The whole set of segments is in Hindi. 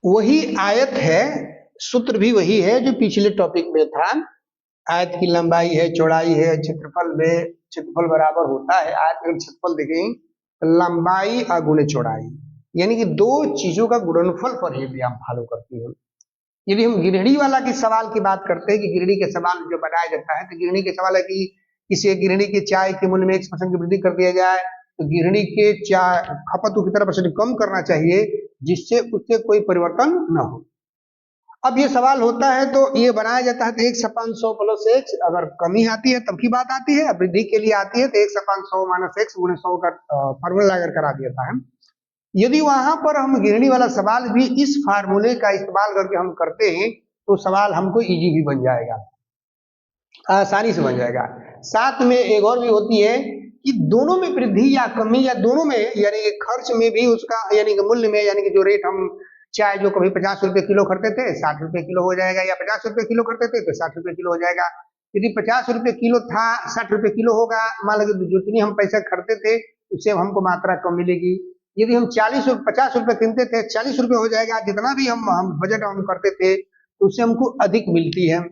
वही आयत है, सूत्र भी वही है जो पिछले टॉपिक में था। आयत की लंबाई है, चौड़ाई है, क्षेत्रफल बराबर होता है। आयत में क्षेत्रफल देखें लंबाई अगुणे चौड़ाई, यानी कि दो चीजों का गुणनफल पर ये व्यायाम फॉलो करती है। यदि हम गृहिणी वाला की सवाल की बात करते हैं कि गृहिणी के सवाल जो बनाया जाता है, तो गृहिणी के सवाल है कि किसी गृहिणी के चाय के मूल्य में 1% की वृद्धि कर दिया जाए, तो गृहिणी के चाय खपत को कितना परसेंट कम करना चाहिए जिससे उससे कोई परिवर्तन न हो। अब ये सवाल होता है तो ये बनाया जाता है तो 1/100 प्लस x, अगर कमी आती है तब की बात आती है, वृद्धि के लिए आती है तो 1/100 माइनस x गुणे 100 का फॉर्मूला अगर करा देता है। यदि वहां पर हम गृहिणी वाला सवाल भी इस फार्मूले का इस्तेमाल करके हम करते हैं तो सवाल हमको इजी भी बन जाएगा, आसानी से बन जाएगा। साथ में एक और भी होती है कि दोनों में वृद्धि या कमी, या दोनों में यानी कि खर्च में भी उसका, यानी कि मूल्य में, यानी कि जो रेट हम चाय जो कभी 50 रुपए किलो करते थे 60 रुपए किलो हो जाएगा, या 50 रुपए किलो करते थे तो 60 रुपए किलो हो जाएगा। यदि 50 रुपए किलो था 60 रुपए किलो होगा, मान लीजिए जितनी हम पैसा खरीदते थे उससे हमको मात्रा कम मिलेगी। यदि हम 50 रुपए कीनते थे 40 रुपए हो जाएगा, जितना भी हम बजट हम करते थे तो उससे हमको अधिक मिलती है,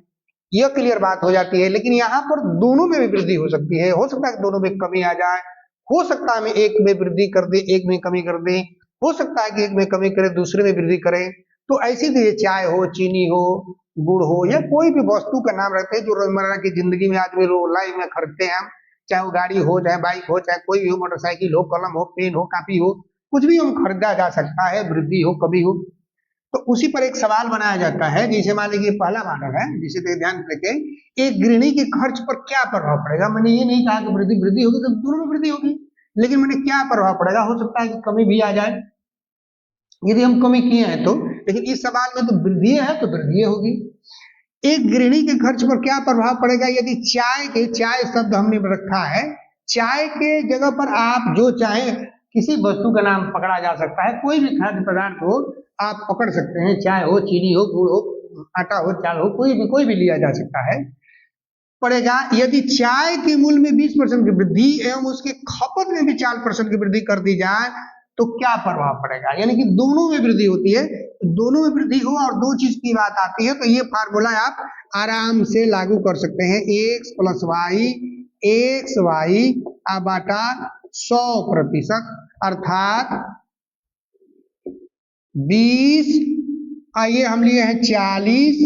यह क्लियर बात हो जाती है। लेकिन यहाँ पर दोनों में भी वृद्धि हो सकती है, हो सकता है दोनों में कमी आ जाए, हो सकता है हम एक में वृद्धि कर दे एक में कमी कर दे, हो सकता है कि एक में कमी करे दूसरे में वृद्धि करें। तो ऐसी तो चाय हो, चीनी हो, गुड़ हो, या कोई भी वस्तु का नाम रखते हैं जो रोजमर्रा की जिंदगी में आदमी लाइफ में खरीदते हैं, चाहे वो गाड़ी हो, चाहे बाइक हो, चाहे कोई भी हो, मोटरसाइकिल हो, कलम हो, पेन हो, कापी हो, कुछ भी हम खरीदा जा सकता है, वृद्धि हो कमी हो। तो उसी पर एक सवाल बनाया जाता है, जैसे मान लीजिए पहला मॉडल है, जिसे ध्यान रखें, एक गृहिणी के खर्च पर क्या प्रभाव पड़ेगा। मैंने ये नहीं कहा कि वृद्धि होगी तो दोनों में वृद्धि होगी, लेकिन मैंने क्या प्रभाव पड़ेगा, हो सकता है कि कमी भी आ जाए यदि हम कमी किए हैं तो, लेकिन इस सवाल में तो वृद्धि है तो वृद्धि होगी। एक गृहिणी के खर्च पर क्या प्रभाव पड़ेगा, यदि चाय शब्द हमने रखा है, चाय के जगह पर आप जो चाहे किसी वस्तु का नाम पकड़ा जा सकता है, कोई भी खाद्य पदार्थ हो आप पकड़ सकते हैं, चाय हो, चीनी हो, गुड़ हो, आटा हो, चाल हो, कोई भी लिया जा सकता है, पड़ेगा। यदि चाय के मूल्य में 20% की वृद्धि एवं उसके खपत में भी 4% की वृद्धि कर दी जाए तो क्या प्रभाव पड़ेगा, यानी कि दोनों में वृद्धि होती है, तो दोनों में वृद्धि हो और दो चीज की बात आती है तो ये फार्मूला आप आराम से लागू कर सकते हैं। x plus Y, X Y बाटा 100%, अर्थात 20, आइए हम लिए हैं 40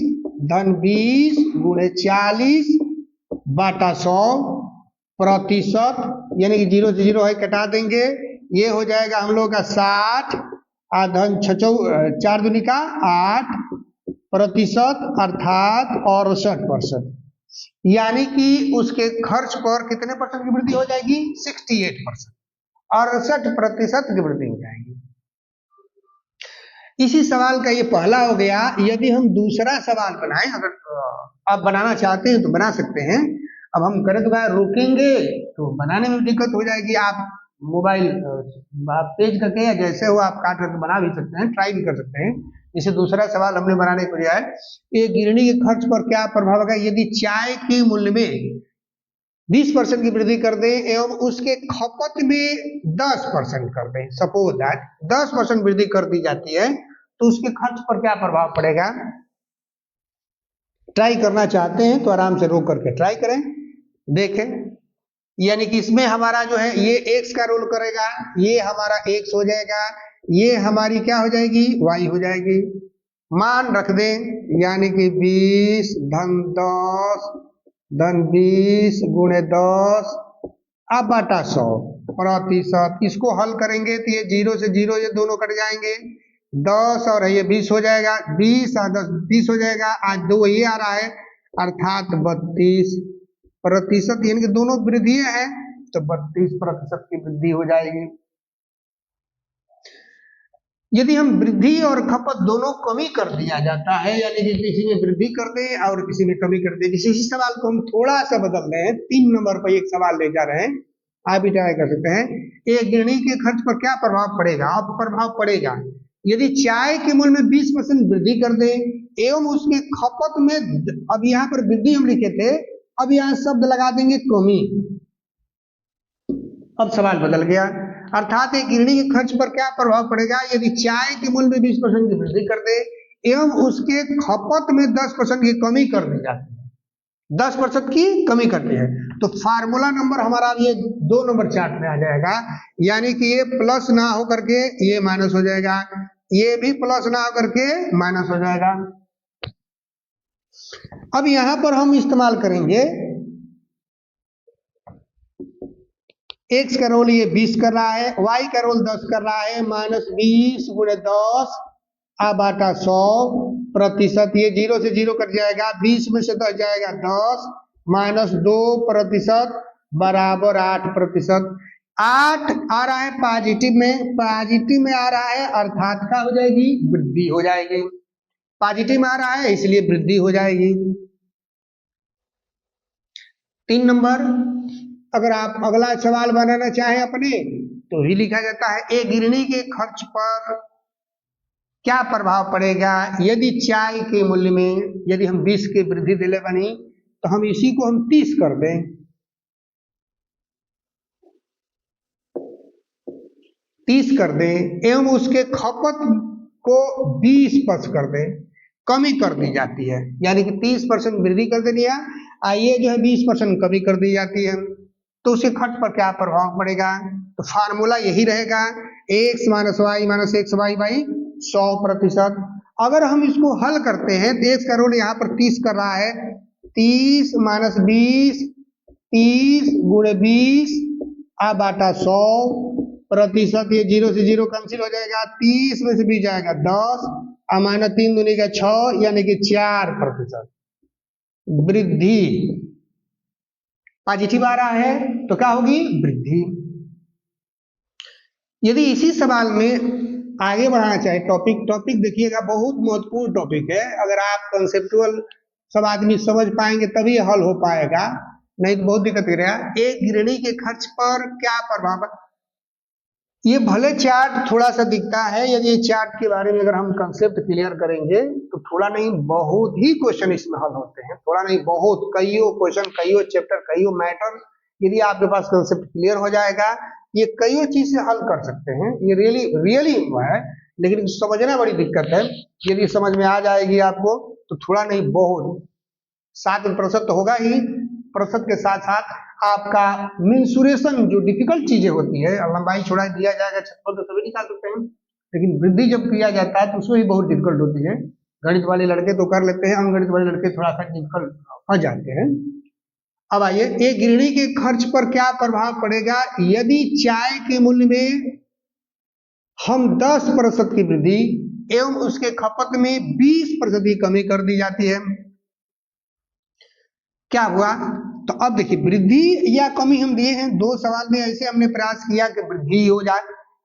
धन 20 गुणे 40 बाटा 100%, यानी कि 0 से 0 है कटा देंगे, ये हो जाएगा हम लोग का 60 धन 4 दूनी का 8%, अर्थात 68%, यानी कि उसके खर्च पर कितने परसेंट की वृद्धि हो जाएगी, 68%, 68% की वृद्धि हो जाएगी। इसी सवाल का ये पहला हो गया। यदि हम दूसरा सवाल बनाएं, अगर आप बनाना चाहते हैं तो बना सकते हैं। अब हम करें तो रोकेंगे तो बनाने में दिक्कत हो जाएगी। आप मोबाइल आप तेज करके या जैसे हो आप काट करके बना भी सकते हैं, ट्राई भी कर सकते हैं। जैसे दूसरा सवाल हमने बनाने को दिया है, ये गृहिणी के खर्च पर क्या प्रभाव होगा यदि चाय के मूल्य में 20% की वृद्धि कर दें एवं उसके खपत में 10% कर दें। सपोज दैट 10% वृद्धि कर दी जाती है तो उसके खर्च पर क्या प्रभाव पड़ेगा। ट्राई करना चाहते हैं तो आराम से रोक करके ट्राई करें, देखें। यानी कि इसमें हमारा जो है ये x का रोल करेगा, ये हमारा x हो जाएगा, ये हमारी क्या हो जाएगी, y हो जाएगी। मान रख दें, यानी कि 20 धन 10 धन 20 गुणे 10 बाटा 100%। इसको हल करेंगे तो ये 0 से 0 ये दोनों कट जाएंगे, 10 और ये 20 हो जाएगा, 20 और 10 30 हो जाएगा, आज 2 ये आ रहा है, अर्थात 32%, यानी कि दोनों वृद्धि है तो 32% की वृद्धि हो जाएगी। यदि हम वृद्धि और खपत दोनों कमी कर दिया जाता है, यानी कि किसी में वृद्धि कर दे और किसी में कमी कर दे, किसी सवाल को हम थोड़ा सा बदल रहे हैं, 3 नंबर पर एक सवाल ले जा रहे हैं, आप भी ट्राई कर सकते हैं। एक गृहिणी के खर्च पर क्या प्रभाव पड़ेगा, अब प्रभाव पड़ेगा यदि चाय के मूल्य में 20% वृद्धि कर दे एवं उसके खपत में, अब यहाँ पर वृद्धि हम लिखे थे, अब यहाँ शब्द लगा देंगे कमी। अब सवाल बदल गया, अर्थात एक गृहिणी के खर्च पर क्या प्रभाव पड़ेगा यदि चाय के मूल्य में 20% की वृद्धि कर दे एवं उसके खपत में 10% की कमी कर दी जाती है, 10% की कमी करती है, तो फार्मूला नंबर हमारा ये 2 नंबर चार्ट में आ जाएगा, यानी कि ये प्लस ना हो करके ये माइनस हो जाएगा, ये भी प्लस ना हो करके माइनस हो जाएगा। अब यहां पर हम इस्तेमाल करेंगे x का रोल ये 20 कर रहा है, y का रोल 10 कर रहा है, -20 × 10 /100 प्रतिशत, ये 0 से 0 कट जाएगा, 20 में से 10 जाएगा 10 -2% बराबर 8%। 8 आ रहा है पॉजिटिव में आ रहा है अर्थात क्या हो जाएगी वृद्धि हो जाएगी, पॉजिटिव में आ रहा है इसलिए वृद्धि हो जाएगी। 3 नंबर अगर आप अगला सवाल बनाना चाहें अपने तो ही लिखा जाता है एक गृहिणी के खर्च पर क्या प्रभाव पड़ेगा यदि चाय के मूल्य में यदि हम 20 की वृद्धि दिले बनी तो हम इसी को हम 30 कर दें, 30 कर दें एवं उसके खपत को 20% कर दें, कमी कर दी जाती है, यानी कि 30% वृद्धि कर देनी है, ये जो है 20% कमी कर दी जाती है, तो उसके खर्च पर क्या प्रभाव पड़ेगा, तो फार्मूला यही रहेगा x - y - xy 100%। अगर हम इसको हल करते हैं तो x का रोल यहाँ पर 30 कर रहा है, 30 - 20 30 × 20 /100%, ये 0 से 0 कैंसिल हो जाएगा, 30 में से 20 जाएगा 10 और -3 दूनी का 6 यानी कि 4% वृद्धि, पॉजिटिव आ रहा है तो क्या होगी वृद्धि। यदि इसी सवाल में आगे बढ़ाना चाहे टॉपिक देखिएगा बहुत महत्वपूर्ण टॉपिक है, अगर आप कंसेप्चुअल सब आदमी समझ पाएंगे तभी हल हो पाएगा, नहीं तो बहुत दिक्कत करेगा। एक गृहिणी के खर्च पर क्या प्रभाव, ये भले चार्ट थोड़ा सा दिखता है, यदि ये चार्ट के बारे में अगर हम कंसेप्ट क्लियर करेंगे तो थोड़ा नहीं बहुत ही क्वेश्चन इसमें हल होते हैं, थोड़ा नहीं बहुत कईयों क्वेश्चन कईयों चैप्टर कईयों मैटर यदि आपके पास कंसेप्ट क्लियर हो जाएगा ये कईयों चीज से हल कर सकते हैं, ये रियली है, लेकिन समझना बड़ी दिक्कत है। यदि समझ में आ जाएगी आपको तो थोड़ा नहीं बहुत 7% तो होगा ही, प्रतिशत के साथ साथ आपका मिंसुरेशन जो डिफिकल्ट चीजें होती है, लंबाई चौड़ाई दिया जाएगा छतपल तो सभी निकाल सकते हैं, लेकिन वृद्धि जब किया जाता है तो उसमें भी बहुत डिफिकल्ट होती है। गणित वाले लड़के तो कर लेते हैं, अंगणित वाले लड़के थोड़ा सा डिफिकल्ट हो जाते हैं। अब आइए एक गृहिणी के खर्च पर क्या प्रभाव पड़ेगा यदि चाय के मूल्य में हम 10% की वृद्धि एवं उसके खपत में 20% की कमी कर दी जाती है, क्या हुआ, तो अब देखिए वृद्धि या कमी हम दिए हैं, 2 सवाल में ऐसे हमने प्रयास किया कि वृद्धि हो जाए,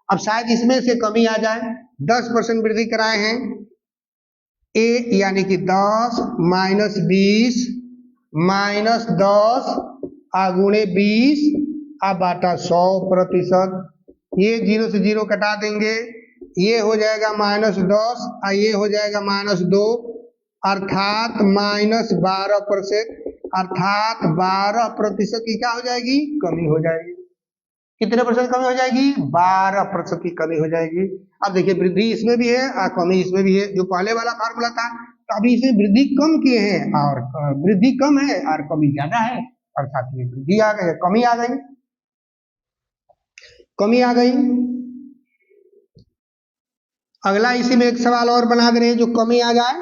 अब शायद इसमें से कमी आ जाए, 10% वृद्धि कराए हैं, a यानी कि 10 - 20 - 10 × 20 /100%, ये 0 से 0 कटा देंगे, ये हो जाएगा -10 और ये हो जाएगा -2 अर्थात -12%, अर्थात 12% की क्या हो जाएगी कमी हो जाएगी। कितने % कमी हो जाएगी 12% की कमी हो जाएगी। अब देखिए वृद्धि इसमें भी है और कमी इसमें भी है, जो पहले वाला फार्मूला था तो अभी इसमें वृद्धि कम किए हैं और वृद्धि कम है और कमी ज्यादा है, अर्थात ये वृद्धि आ गई कमी आ गई, कमी आ गई। अगला इसी में एक सवाल और बना दे रहे हैं जो कमी आ जाए,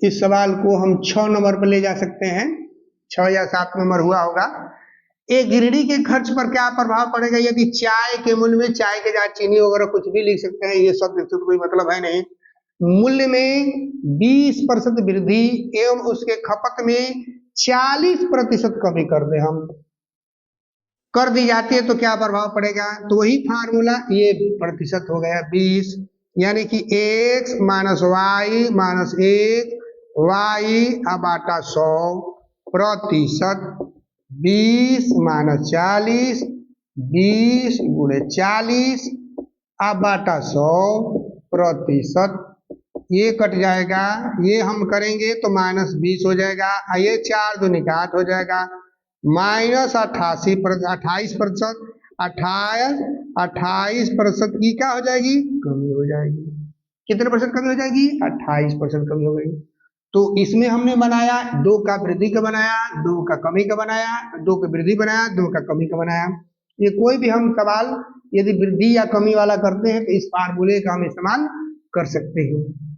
इस सवाल को हम 6 नंबर पर ले जा सकते हैं, 6 या 7 नंबर हुआ होगा। एक गृहिणी के खर्च पर क्या प्रभाव पड़ेगा यदि चाय के मूल्य में, चाय के जहाँ चीनी वगैरह कुछ भी लिख सकते हैं, ये सब तो कोई मतलब है नहीं, मूल्य में 20% वृद्धि एवं उसके खपत में 40% कमी कर दे हम कर दी जाती है तो क्या प्रभाव पड़ेगा, तो वही फार्मूला ये प्रतिशत हो गया 20, यानी कि x - y - 1 y/100%, 20 - 40 20 × 40 /100%, ये कट जाएगा, ये हम करेंगे तो -20 हो जाएगा, ये 4 दूनी का 8 हो जाएगा, माइनस 28%। 28% की क्या हो जाएगी, कमी हो जाएगी। कितने परसेंट कमी हो जाएगी, 28% कमी हो गई। तो इसमें हमने बनाया 2 का वृद्धि का बनाया, 2 का कमी का बनाया, 2 का वृद्धि बनाया, 2 का कमी का बनाया। ये कोई भी हम सवाल यदि वृद्धि या कमी वाला करते हैं तो इस फार्मूले का हम इस्तेमाल कर सकते हैं।